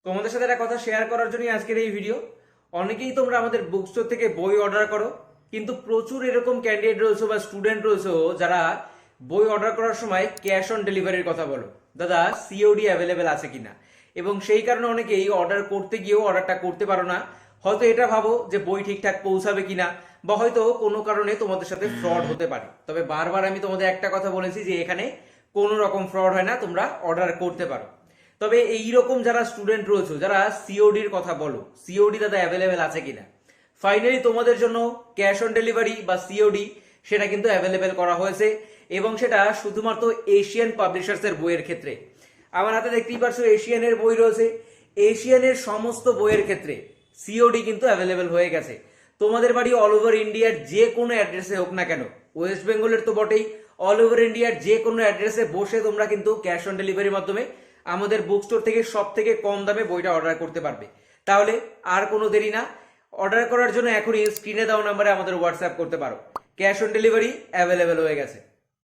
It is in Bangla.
তোমাদের সাথে একটা কথা শেয়ার করার জন্য আজকের এই ভিডিও। অনেকেই তোমরা আমাদের বুক স্টোর থেকে বই অর্ডার করো, কিন্তু প্রচুর এরকম ক্যান্ডিডেট রয়েছে বা স্টুডেন্ট রয়েছে যারা বই অর্ডার করার সময় ক্যাশ অন ডেলিভারির কথা বলো, দাদা সিওডি অ্যাভেলেবেল আছে কিনা। এবং সেই কারণে অনেকেই অর্ডার করতে গিয়েও অর্ডারটা করতে পারো না। হয়তো এটা ভাবো যে বই ঠিকঠাক পৌঁছাবে কিনা, বা হয়তো কোনো কারণে তোমাদের সাথে ফ্রড হতে পারে। তবে বারবার আমি তোমাদের একটা কথা বলেছি যে এখানে কোনো রকম ফ্রড হয় না, তোমরা অর্ডার করতে পারো। তবে এইরকম যারা স্টুডেন্ট রয়েছে, যারা সিওডির কথা বলো, সিওডি দাদা অ্যাভেলেবেল আছে কিনা, ফাইনালি তোমাদের জন্য ক্যাশ অন ডেলিভারি বা সিওডি সেটা কিন্তু অ্যাভেলেবেল করা হয়েছে। এবং সেটা শুধুমাত্র এশিয়ান পাবলিশার্সের বইয়ের ক্ষেত্রে। আমার হাতে দেখতেই পারছো এশিয়ানের বই রয়েছে। এশিয়ানের সমস্ত বইয়ের ক্ষেত্রে সিওডি কিন্তু অ্যাভেলেবেল হয়ে গেছে। তোমাদের বাড়ি অল ওভার ইন্ডিয়ার যে কোনো অ্যাড্রেসে হোক না কেন, ওয়েস্ট বেঙ্গলের তো বটেই, অল ওভার ইন্ডিয়ার যে কোনো অ্যাড্রেসে বসে তোমরা কিন্তু ক্যাশ অন ডেলিভারির মাধ্যমে আমাদের বুক স্টোর থেকে সব থেকে কম দামে বইটা অর্ডার করতে পারবে। তাহলে আর কোনো দেরি না, অর্ডার করার জন্য এখনই স্ক্রিনে দেওয়া নাম্বারে আমাদের হোয়াটসঅ্যাপ করতে পারো। ক্যাশ অন ডেলিভারি অ্যাভেলেবেল হয়ে গেছে।